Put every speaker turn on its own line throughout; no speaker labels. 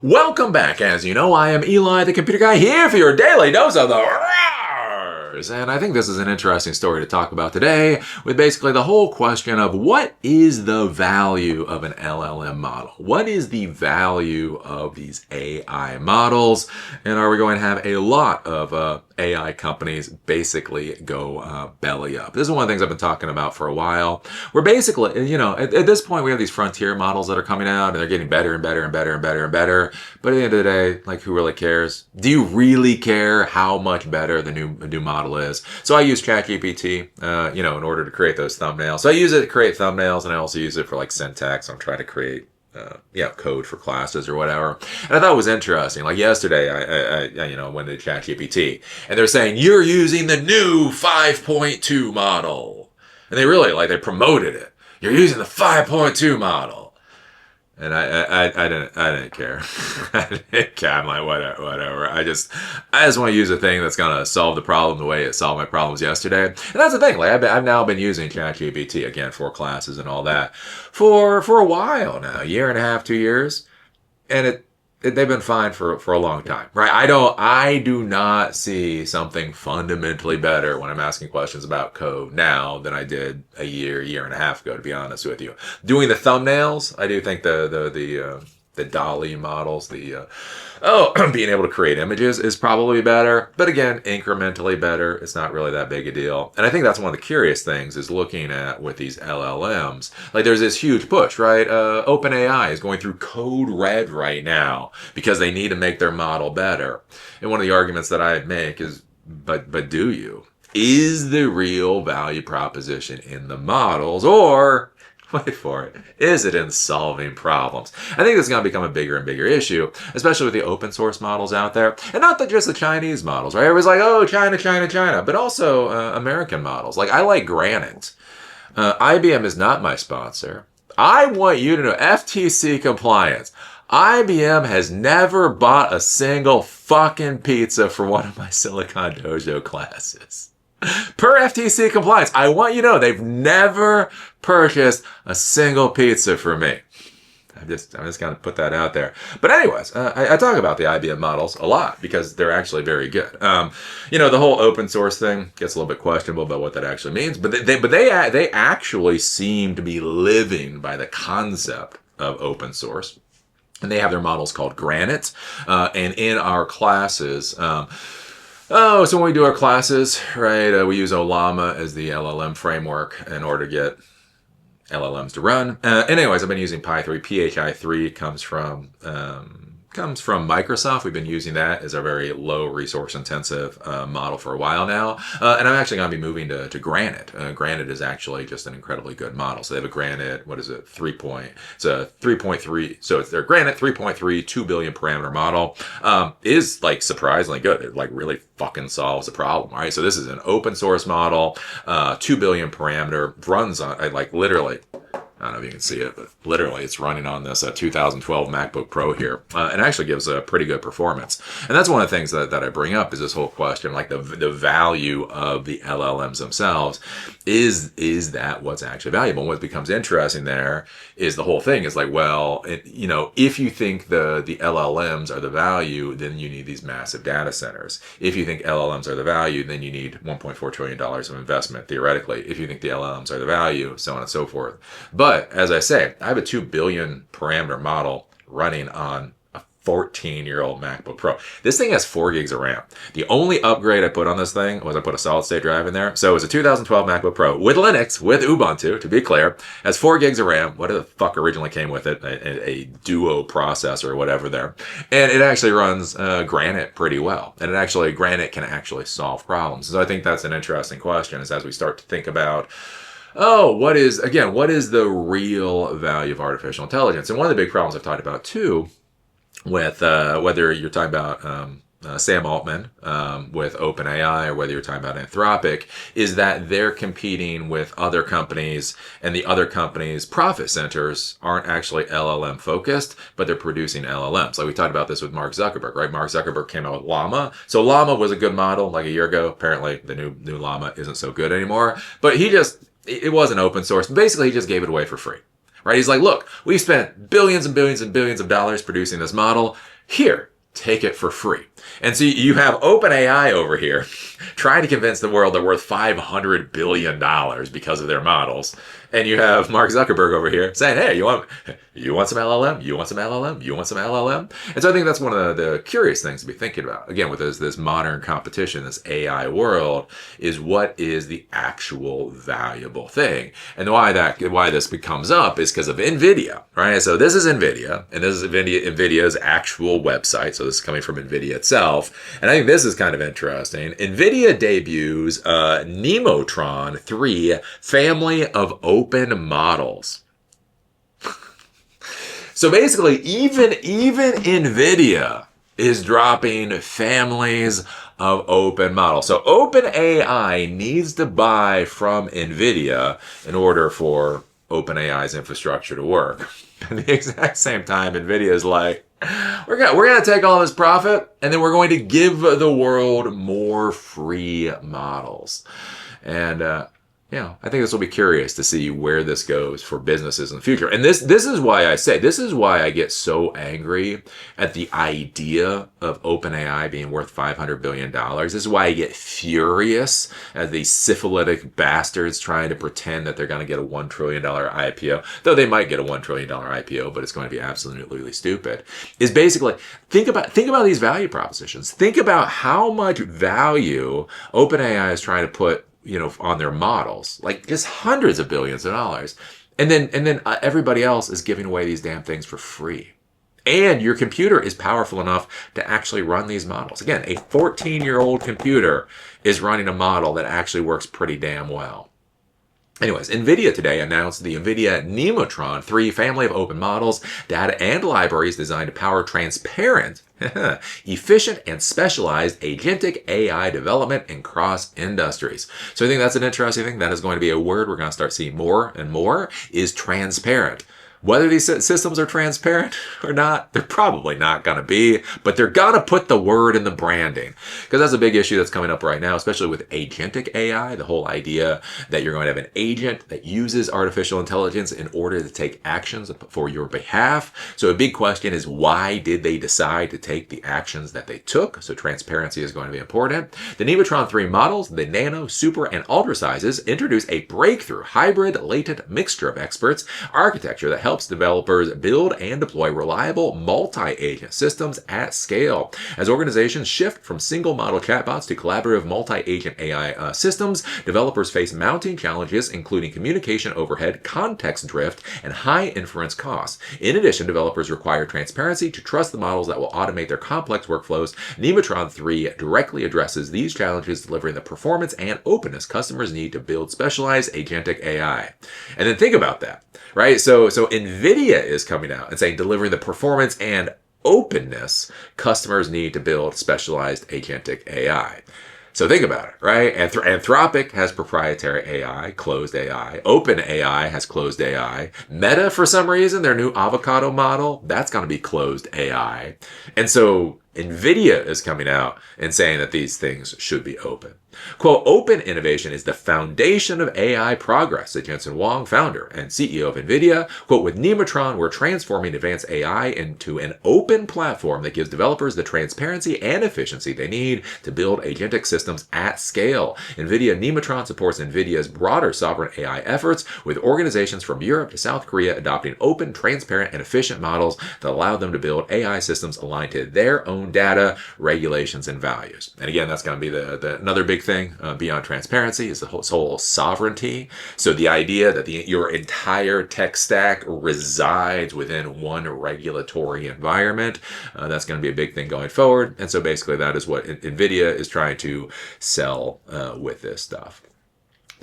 Welcome back. As you know, I am Eli, the computer guy, here for your daily dose of the roars. And I think this is an interesting story to talk about today, with basically the whole question of what is the value of an LLM model? What is the value of these AI models? And are we going to have a lot of AI companies basically go belly up? This is one of the things I've been talking about for a while. We're basically, at this point, we have these frontier models that are coming out, and they're getting better and better and better and better and better. But at the end of the day, like, who really cares? Do you really care how much better the new model is? So I use ChatGPT, in order to create those thumbnails. So I use it to create thumbnails, and I also use it for like syntax. I'm trying to create code for classes or whatever. And I thought it was interesting. Like yesterday, I went to ChatGPT, and they're saying you're using the new 5.2 model, and they promoted it. You're using the 5.2 model. And I didn't care. I didn't care. I'm like, whatever. I just want to use a thing that's gonna solve the problem the way it solved my problems yesterday. And that's the thing. Like, I've now been using ChatGPT again for classes and all that for a while now, a year and a half, 2 years, and they've been fine for a long time, right? I do not see something fundamentally better when I'm asking questions about code now than I did a year and a half ago, to be honest with you. Doing the thumbnails, I do think the DALL-E models, being able to create images is probably better. But again, incrementally better. It's not really that big a deal. And I think that's one of the curious things is looking at with these LLMs. Like, there's this huge push, right? OpenAI is going through code red right now because they need to make their model better. And one of the arguments that I make is, but do you? Is the real value proposition in the models, or wait for it, is it in solving problems? I think this is going to become a bigger and bigger issue, especially with the open source models out there. And not just the Chinese models, right? Everybody's like, oh, China, but also American models. Like, I like Granite. IBM is not my sponsor. I want you to know, FTC compliance. IBM has never bought a single fucking pizza for one of my Silicon Dojo classes. Per FTC compliance, I want you to know they've never purchased a single pizza for me. I'm just going to put that out there. But anyways, I talk about the IBM models a lot because they're actually very good. The whole open source thing gets a little bit questionable about what that actually means. But they actually seem to be living by the concept of open source. And they have their models called Granite. And in our classes, so when we do our classes, right, we use Ollama as the LLM framework in order to get LLMs to run. Anyways, I've been using Pi3. PHI3 comes from Microsoft. We've been using that as a very low resource intensive model for a while now. And I'm actually going to be moving to Granite. Granite is actually just an incredibly good model. So they have a Granite, it's a 3.3. So it's their Granite 3.3, 2 billion parameter model. Is like surprisingly good. It like really fucking solves the problem, right? So this is an open source model, 2 billion parameter, runs on literally, I don't know if you can see it, but literally it's running on this 2012 MacBook Pro here. And actually gives a pretty good performance. And that's one of the things that I bring up is this whole question, like the value of the LLMs themselves. Is that what's actually valuable? And what becomes interesting there is the whole thing is like, well, if you think the LLMs are the value, then you need these massive data centers. If you think LLMs are the value, then you need $1.4 trillion of investment, theoretically. If you think the LLMs are the value, so on and so forth. But as I say, I have a 2 billion parameter model running on a 14-year-old MacBook Pro. This thing has 4 gigs of RAM. The only upgrade I put on this thing was I put a solid state drive in there. So it was a 2012 MacBook Pro with Linux, with Ubuntu, to be clear. Has 4 gigs of RAM. What the fuck originally came with it? A Duo processor or whatever there. And it actually runs Granite pretty well. And Granite can actually solve problems. So I think that's an interesting question is as we start to think about, what is the real value of artificial intelligence? And one of the big problems I've talked about too, with whether you're talking about Sam Altman with OpenAI or whether you're talking about Anthropic, is that they're competing with other companies, and the other companies' profit centers aren't actually LLM focused, but they're producing LLMs. Like we talked about this with Mark Zuckerberg, right? Mark Zuckerberg came out with Llama. So Llama was a good model like a year ago. Apparently the new Llama isn't so good anymore, but it wasn't open source. Basically, he just gave it away for free, right? He's like, look, we've spent billions and billions and billions of dollars producing this model. Here, take it for free. And so you have OpenAI over here trying to convince the world they're worth $500 billion because of their models. And you have Mark Zuckerberg over here saying, hey, you want some LLM? You want some LLM? You want some LLM? And so I think that's one of the curious things to be thinking about. Again, with this modern competition, this AI world, is what is the actual valuable thing? And why this comes up is because of Nvidia, right? So this is Nvidia, and this is Nvidia's actual website. So this is coming from Nvidia itself. And I think this is kind of interesting. Nvidia debuts Nemotron 3 family of open models. So basically, even Nvidia is dropping families of open models. So OpenAI needs to buy from Nvidia in order for OpenAI's infrastructure to work. At the exact same time, Nvidia is like, we're gonna take all this profit and then we're going to give the world more free models. And I think this will be curious to see where this goes for businesses in the future. And this is why I get so angry at the idea of OpenAI being worth $500 billion. This is why I get furious at these syphilitic bastards trying to pretend that they're going to get a $1 trillion IPO, though they might get a $1 trillion IPO, but it's going to be absolutely stupid. Is basically, think about these value propositions. Think about how much value OpenAI is trying to put on their models, like just hundreds of billions of dollars. And then everybody else is giving away these damn things for free. And your computer is powerful enough to actually run these models. Again, a 14-year-old computer is running a model that actually works pretty damn well. Anyways, Nvidia today announced the Nvidia Nemotron 3 family of open models, data, and libraries designed to power transparent, efficient, and specialized agentic AI development in cross industries. So I think that's an interesting thing. That is going to be a word we're going to start seeing more and more, is transparent. Whether these systems are transparent or not, they're probably not going to be, but they're going to put the word in the branding, because that's a big issue that's coming up right now, especially with agentic AI, the whole idea that you're going to have an agent that uses artificial intelligence in order to take actions for your behalf. So a big question is, why did they decide to take the actions that they took? So transparency is going to be important. The Nemotron 3 models, the nano, super, and ultra sizes, introduce a breakthrough hybrid latent mixture of experts architecture that helps developers build and deploy reliable multi-agent systems at scale. As organizations shift from single model chatbots to collaborative multi-agent AI systems, developers face mounting challenges, including communication overhead, context drift, and high inference costs. In addition, developers require transparency to trust the models that will automate their complex workflows. Nemotron 3 directly addresses these challenges, delivering the performance and openness customers need to build specialized agentic AI. And then think about that, right? So Nvidia is coming out and saying delivering the performance and openness customers need to build specialized agentic AI. So think about it, right? Anthropic has proprietary AI, closed AI. OpenAI has closed AI. Meta, for some reason, their new avocado model, that's going to be closed AI. And so Nvidia is coming out and saying that these things should be open. Quote, open innovation is the foundation of AI progress, said Jensen Huang, founder and CEO of Nvidia. Quote, with Nemotron, we're transforming advanced AI into an open platform that gives developers the transparency and efficiency they need to build agentic systems at scale. Nvidia Nemotron supports Nvidia's broader sovereign AI efforts, with organizations from Europe to South Korea adopting open, transparent, and efficient models that allow them to build AI systems aligned to their own data, regulations, and values. And again, that's going to be another big thing beyond transparency is the whole sovereignty. So the idea that your entire tech stack resides within one regulatory environment, that's going to be a big thing going forward. And so basically that is what Nvidia is trying to sell with this stuff.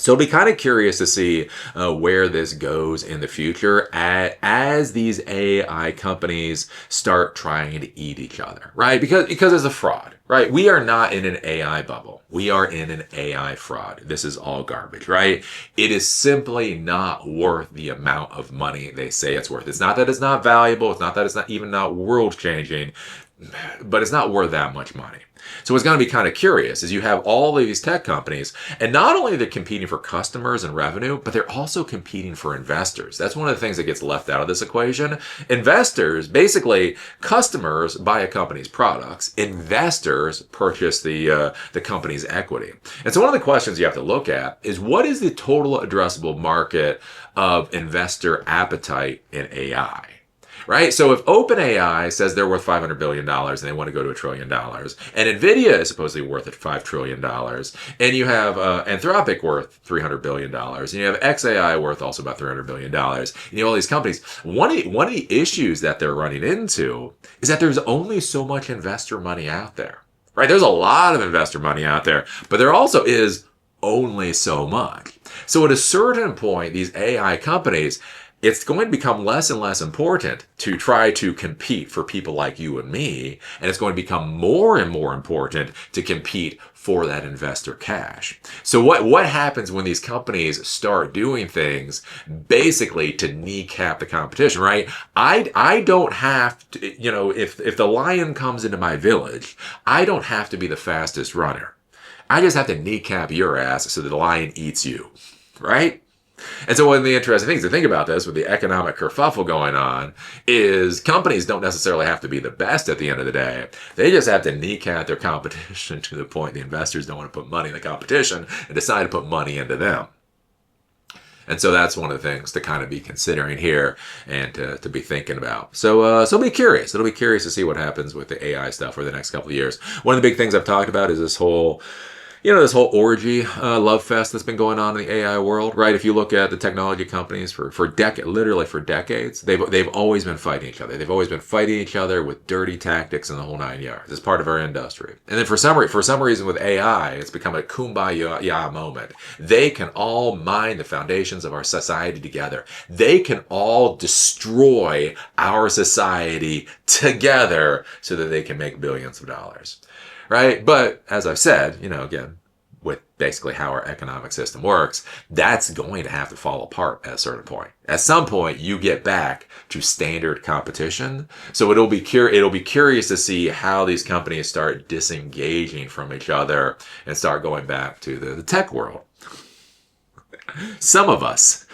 So it'll be kind of curious to see where this goes in the future as these AI companies start trying to eat each other, right? Because it's a fraud, right? We are not in an AI bubble. We are in an AI fraud. This is all garbage, right? It is simply not worth the amount of money they say it's worth. It's not that it's not valuable. It's not that it's not even not world changing. but it's not worth that much money. So what's going to be kind of curious is you have all of these tech companies, and not only are they competing for customers and revenue, but they're also competing for investors. That's one of the things that gets left out of this equation. Investors, basically, customers buy a company's products. Investors purchase the company's equity. And so one of the questions you have to look at is, what is the total addressable market of investor appetite in AI? Right? So if OpenAI says they're worth $500 billion and they want to go to $1 trillion, and Nvidia is supposedly worth $5 trillion, and you have Anthropic worth $300 billion, and you have XAI worth also about $300 billion, and you have all these companies, one of the issues that they're running into is that there's only so much investor money out there. Right? There's a lot of investor money out there, but there also is only so much. So at a certain point, these AI companies, it's going to become less and less important to try to compete for people like you and me, and it's going to become more and more important to compete for that investor cash. So what happens when these companies start doing things basically to kneecap the competition, right? I don't have to, you know, if the lion comes into my village, I don't have to be the fastest runner. I just have to kneecap your ass so that the lion eats you, right? And so one of the interesting things to think about this with the economic kerfuffle going on is companies don't necessarily have to be the best at the end of the day. They just have to kneecap their competition to the point the investors don't want to put money in the competition and decide to put money into them. And so that's one of the things to kind of be considering here and to be thinking about. So be curious. It'll be curious to see what happens with the AI stuff over the next couple of years. One of the big things I've talked about is this whole orgy, love fest that's been going on in the AI world, right? If you look at the technology companies literally for decades, they've always been fighting each other. They've always been fighting each other with dirty tactics and the whole 9 yards. It's part of our industry. And then for some reason with AI, it's become a kumbaya moment. They can all mine the foundations of our society together. They can all destroy our society together so that they can make billions of dollars. Right? But as I've said, again, with basically how our economic system works, that's going to have to fall apart at a certain point. At some point, you get back to standard competition. So it'll be curious to see how these companies start disengaging from each other and start going back to the tech world. Some of us,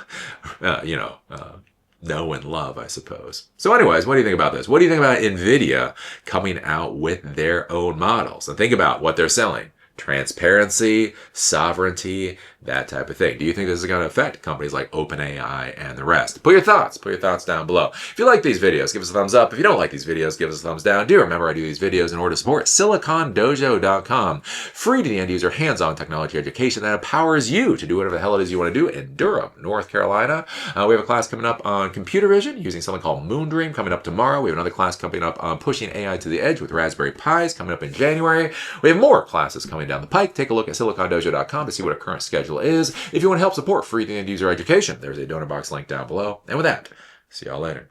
know and love, I suppose. So anyways, what do you think about this? What do you think about Nvidia coming out with their own models? And think about what they're selling. Transparency, sovereignty, that type of thing. Do you think this is going to affect companies like OpenAI and the rest? Put your thoughts down below. If you like these videos, give us a thumbs up. If you don't like these videos, give us a thumbs down. Do remember I do these videos in order to support SiliconDojo.com. Free to the end user, hands-on technology education that empowers you to do whatever the hell it is you want to do in Durham, North Carolina. We have a class coming up on computer vision using something called Moondream coming up tomorrow. We have another class coming up on pushing AI to the edge with Raspberry Pis coming up in January. We have more classes coming down the pike. Take a look at SiliconDojo.com to see what our current schedule is. If you want to help support free to end user education, there's a donor box link down below. And with that, see y'all later.